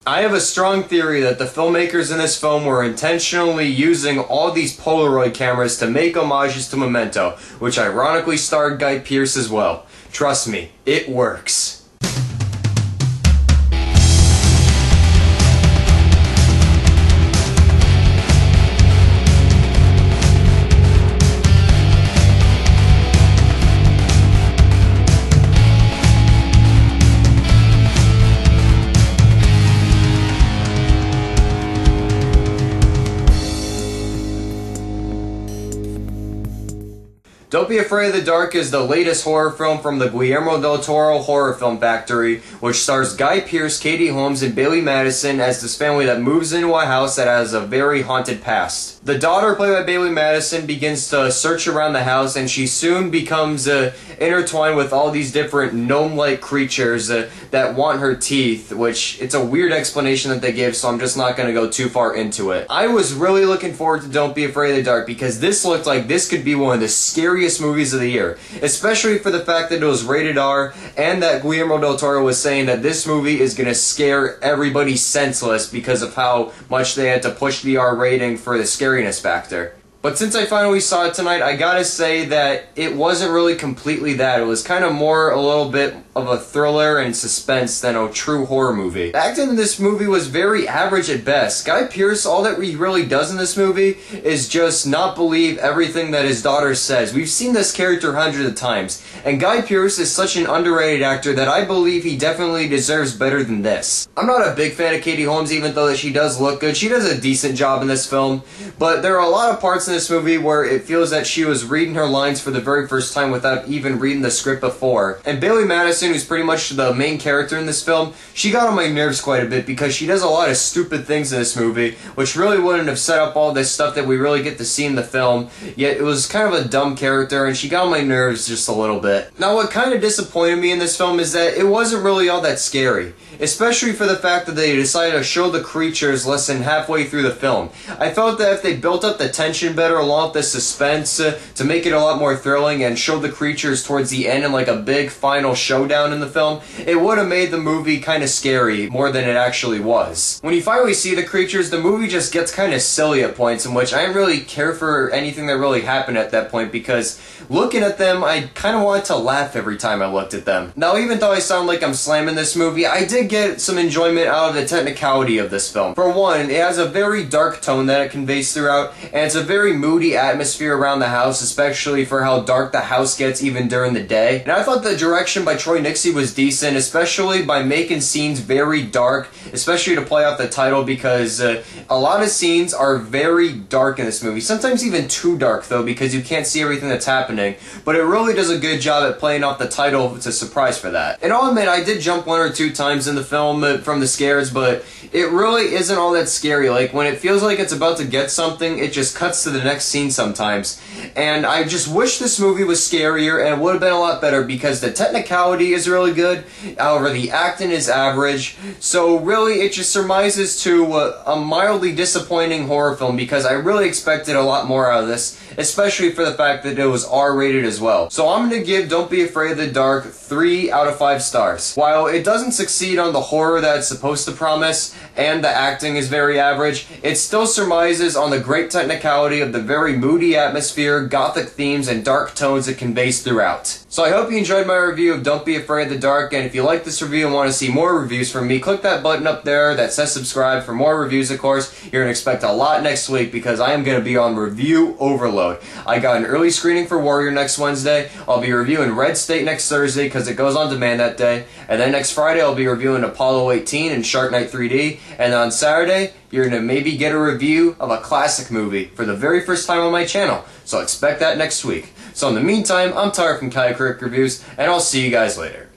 I have a strong theory that the filmmakers in this film were intentionally using all these Polaroid cameras to make homages to Memento, which ironically starred Guy Pearce as well. Trust me, it works. Don't Be Afraid of the Dark is the latest horror film from the Guillermo del Toro horror film factory, which stars Guy Pearce, Katie Holmes, and Bailee Madison as this family that moves into a house that has a very haunted past. The daughter, played by Bailee Madison, begins to search around the house, and she soon becomes intertwined with all these different gnome-like creatures that want her teeth, which it's a weird explanation that they give, so I'm just not going to go too far into it. I was really looking forward to Don't Be Afraid of the Dark because this looked like this could be one of the scariest movies of the year, especially for the fact that it was rated R and that Guillermo del Toro was saying that this movie is going to scare everybody senseless because of how much they had to push the R rating for the scariness factor. But since I finally saw it tonight, I gotta say that it wasn't really completely that. It was kind of more a little bit of a thriller and suspense than a true horror movie. The acting in this movie was very average at best. Guy Pearce, all that he really does in this movie is just not believe everything that his daughter says. We've seen this character hundreds of times, and Guy Pearce is such an underrated actor that I believe he definitely deserves better than this. I'm not a big fan of Katie Holmes, even though that she does look good. She does a decent job in this film, but there are a lot of parts in this movie where it feels that she was reading her lines for the very first time without even reading the script before. And Bailee Madison, who's pretty much the main character in this film, she got on my nerves quite a bit because she does a lot of stupid things in this movie, which really wouldn't have set up all this stuff that we really get to see in the film, yet it was kind of a dumb character and she got on my nerves just a little bit. Now, what kind of disappointed me in this film is that it wasn't really all that scary, especially for the fact that they decided to show the creatures less than halfway through the film. I felt that if they built up the tension better along with the suspense to make it a lot more thrilling and show the creatures towards the end in like a big final showdown in the film, it would have made the movie kind of scary more than it actually was. When you finally see the creatures, the movie just gets kind of silly at points in which I didn't really care for anything that really happened at that point because looking at them, I kind of wanted to laugh every time I looked at them. Now, even though I sound like I'm slamming this movie, I did get some enjoyment out of the technicality of this film. For one, it has a very dark tone that it conveys throughout, and it's a very moody atmosphere around the house, especially for how dark the house gets even during the day. And I thought the direction by Nixey was decent, especially by making scenes very dark, especially to play off the title because a lot of scenes are very dark in this movie. Sometimes even too dark though because you can't see everything that's happening, but it really does a good job at playing off the title to surprise for that. And I'll admit, I did jump one or two times in the film from the scares, but it really isn't all that scary. Like, when it feels like it's about to get something, it just cuts to the next scene sometimes. And I just wish this movie was scarier and it would have been a lot better because the technicality is really good, however the acting is average, so really it just surmises to a mildly disappointing horror film because I really expected a lot more out of this, especially for the fact that it was R-rated as well. So I'm going to give Don't Be Afraid of the Dark 3 out of 5 stars. While it doesn't succeed on the horror that it's supposed to promise, and the acting is very average, it still surmises on the great technicality of the very moody atmosphere, gothic themes, and dark tones it conveys throughout. So I hope you enjoyed my review of Don't Be Afraid of the Dark, and if you like this review and want to see more reviews from me, click that button up there that says subscribe for more reviews, of course. You're going to expect a lot next week because I am going to be on review overload. I got an early screening for Warrior next Wednesday, I'll be reviewing Red State next Thursday because it goes on demand that day, and then next Friday I'll be reviewing Apollo 18 and Shark Night 3D, and on Saturday you're going to maybe get a review of a classic movie for the very first time on my channel, so expect that next week. So in the meantime, I'm Toro from Calicuric Reviews, and I'll see you guys later.